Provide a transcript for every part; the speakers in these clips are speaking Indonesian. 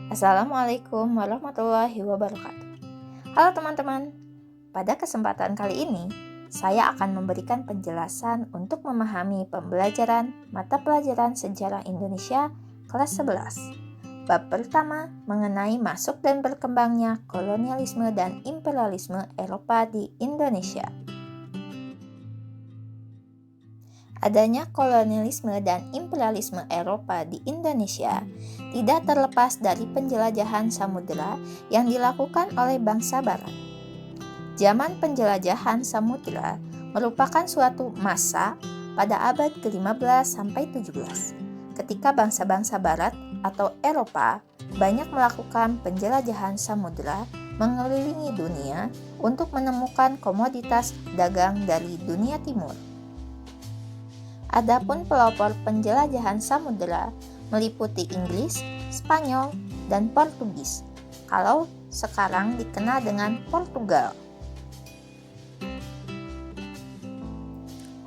Assalamualaikum warahmatullahi wabarakatuh. Halo teman-teman, pada kesempatan kali ini saya akan memberikan penjelasan untuk memahami pembelajaran mata pelajaran sejarah Indonesia kelas 11. Bab pertama mengenai masuk dan berkembangnya kolonialisme dan imperialisme Eropa di Indonesia. Adanya kolonialisme dan imperialisme Eropa di Indonesia tidak terlepas dari penjelajahan samudera yang dilakukan oleh bangsa Barat. Zaman penjelajahan samudera merupakan suatu masa pada abad ke-15 sampai 17, ketika bangsa-bangsa Barat atau Eropa banyak melakukan penjelajahan samudera mengelilingi dunia untuk menemukan komoditas dagang dari dunia timur. Adapun pelopor penjelajahan samudera meliputi Inggris, Spanyol, dan Portugis, kalau sekarang dikenal dengan Portugal.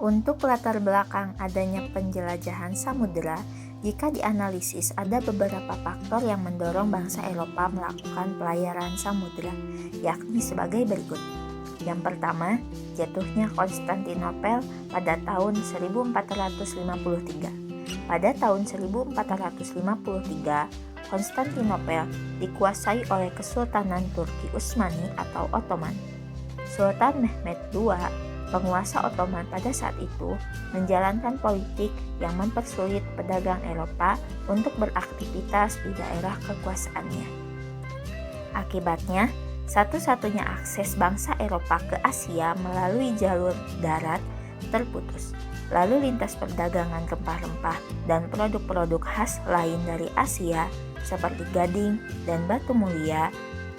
Untuk latar belakang adanya penjelajahan samudera, jika dianalisis ada beberapa faktor yang mendorong bangsa Eropa melakukan pelayaran samudera, yakni sebagai berikut. Yang pertama, jatuhnya Konstantinopel pada tahun 1453. Pada tahun 1453, Konstantinopel dikuasai oleh Kesultanan Turki Utsmani atau Ottoman. Sultan Mehmed II, penguasa Ottoman pada saat itu, menjalankan politik yang mempersulit pedagang Eropa untuk beraktivitas di daerah kekuasaannya. Akibatnya, satu-satunya akses bangsa Eropa ke Asia melalui jalur darat terputus. Lalu lintas perdagangan rempah-rempah dan produk-produk khas lain dari Asia seperti gading dan batu mulia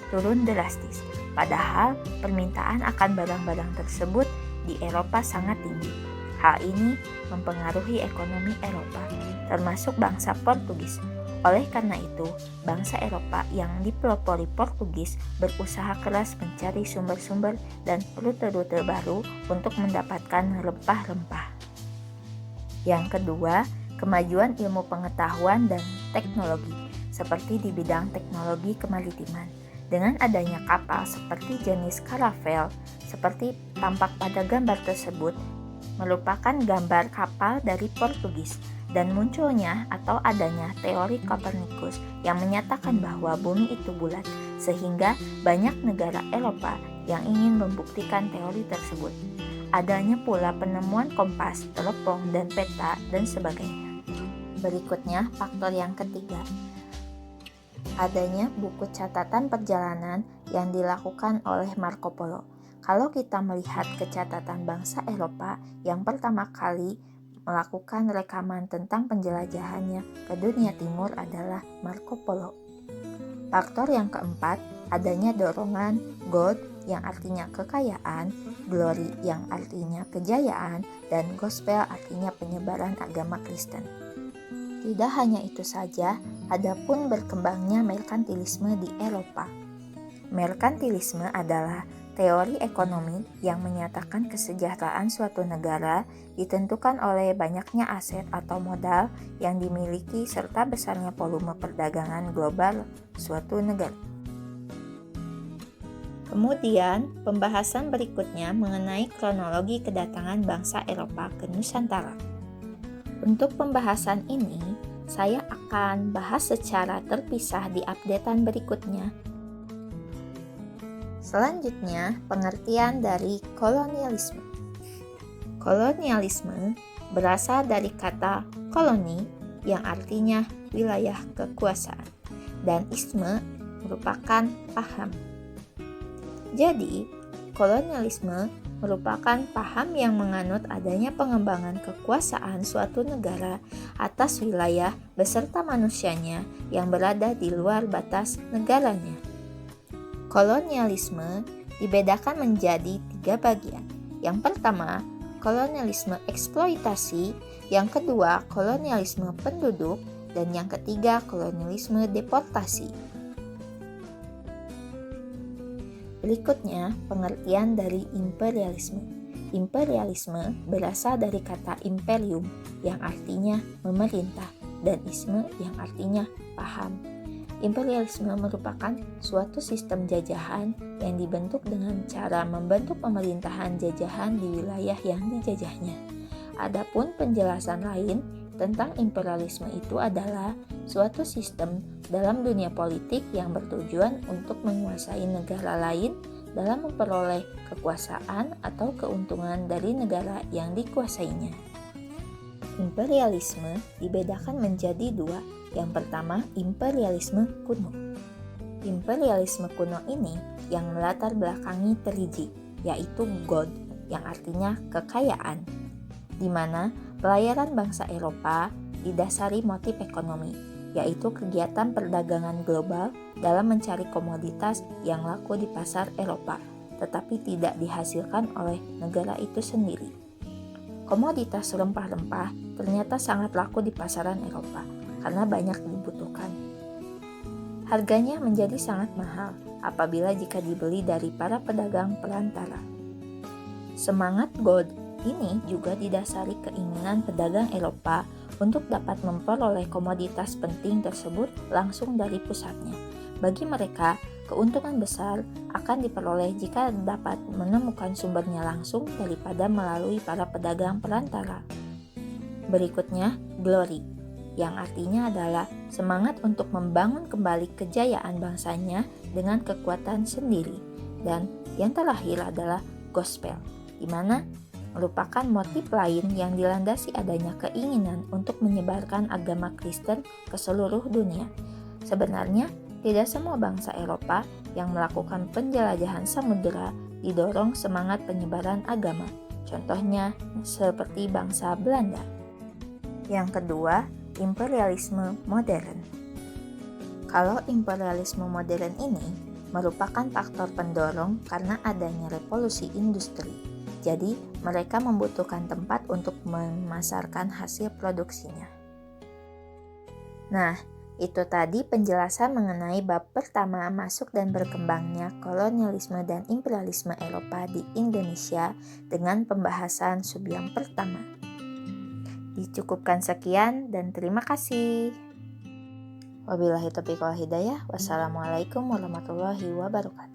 turun drastis. Padahal permintaan akan barang-barang tersebut di Eropa sangat tinggi. Hal ini mempengaruhi ekonomi Eropa, termasuk bangsa Portugis. Oleh karena itu, bangsa Eropa yang dipelopori Portugis berusaha keras mencari sumber-sumber dan rute-rute baru untuk mendapatkan rempah-rempah. Yang kedua, kemajuan ilmu pengetahuan dan teknologi, seperti di bidang teknologi kemaritiman. Dengan adanya kapal seperti jenis karavel, seperti tampak pada gambar tersebut, merupakan gambar kapal dari Portugis, dan munculnya atau adanya teori Kopernikus yang menyatakan bahwa bumi itu bulat, sehingga banyak negara Eropa yang ingin membuktikan teori tersebut. Adanya pula penemuan kompas, telepon, dan peta, dan sebagainya. Berikutnya, faktor yang ketiga, adanya buku catatan perjalanan yang dilakukan oleh Marco Polo. Kalau kita melihat kecatatan bangsa Eropa yang pertama kali melakukan rekaman tentang penjelajahannya ke dunia timur adalah Marco Polo. Faktor yang keempat, adanya dorongan gold yang artinya kekayaan, glory yang artinya kejayaan, dan gospel artinya penyebaran agama Kristen. Tidak hanya itu saja, adapun berkembangnya merkantilisme di Eropa. Merkantilisme adalah teori ekonomi yang menyatakan kesejahteraan suatu negara ditentukan oleh banyaknya aset atau modal yang dimiliki serta besarnya volume perdagangan global suatu negara. Kemudian, pembahasan berikutnya mengenai kronologi kedatangan bangsa Eropa ke Nusantara. Untuk pembahasan ini, saya akan bahas secara terpisah di updatean berikutnya. Selanjutnya, pengertian dari kolonialisme. Kolonialisme berasal dari kata koloni yang artinya wilayah kekuasaan, dan isme merupakan paham. Jadi, kolonialisme merupakan paham yang menganut adanya pengembangan kekuasaan suatu negara atas wilayah beserta manusianya yang berada di luar batas negaranya. Kolonialisme dibedakan menjadi 3 bagian. Yang pertama, kolonialisme eksploitasi, yang kedua, kolonialisme penduduk, dan yang ketiga, kolonialisme deportasi. Berikutnya, pengertian dari imperialisme. Imperialisme berasal dari kata imperium yang artinya memerintah dan isme yang artinya paham. Imperialisme merupakan suatu sistem jajahan yang dibentuk dengan cara membentuk pemerintahan jajahan di wilayah yang dijajahnya. Adapun penjelasan lain tentang imperialisme itu adalah suatu sistem dalam dunia politik yang bertujuan untuk menguasai negara lain dalam memperoleh kekuasaan atau keuntungan dari negara yang dikuasainya. Imperialisme dibedakan menjadi dua. Yang pertama, imperialisme kuno. Imperialisme kuno ini yang melatar belakangi teriji, yaitu gold, yang artinya kekayaan, di mana pelayaran bangsa Eropa didasari motif ekonomi, yaitu kegiatan perdagangan global dalam mencari komoditas yang laku di pasar Eropa, tetapi tidak dihasilkan oleh negara itu sendiri. Komoditas rempah-rempah ternyata sangat laku di pasaran Eropa karena banyak dibutuhkan. Harganya menjadi sangat mahal apabila jika dibeli dari para pedagang perantara. Semangat gold ini juga didasari keinginan pedagang Eropa untuk dapat memperoleh komoditas penting tersebut langsung dari pusatnya. Bagi mereka, keuntungan besar akan diperoleh jika dapat menemukan sumbernya langsung daripada melalui para pedagang perantara. Berikutnya, glory, yang artinya adalah semangat untuk membangun kembali kejayaan bangsanya dengan kekuatan sendiri. Dan yang terakhir adalah gospel, di mana merupakan motif lain yang dilandasi adanya keinginan untuk menyebarkan agama Kristen ke seluruh dunia. Sebenarnya, tidak semua bangsa Eropa yang melakukan penjelajahan samudera didorong semangat penyebaran agama. Contohnya seperti bangsa Belanda. Yang kedua, imperialisme modern. Kalau imperialisme modern ini merupakan faktor pendorong karena adanya revolusi industri. Jadi, mereka membutuhkan tempat untuk memasarkan hasil produksinya. Nah, itu tadi penjelasan mengenai bab pertama masuk dan berkembangnya kolonialisme dan imperialisme Eropa di Indonesia dengan pembahasan sub yang pertama. Dicukupkan sekian dan terima kasih. Wabillahi taufiq wal hidayah. Wassalamualaikum warahmatullahi wabarakatuh.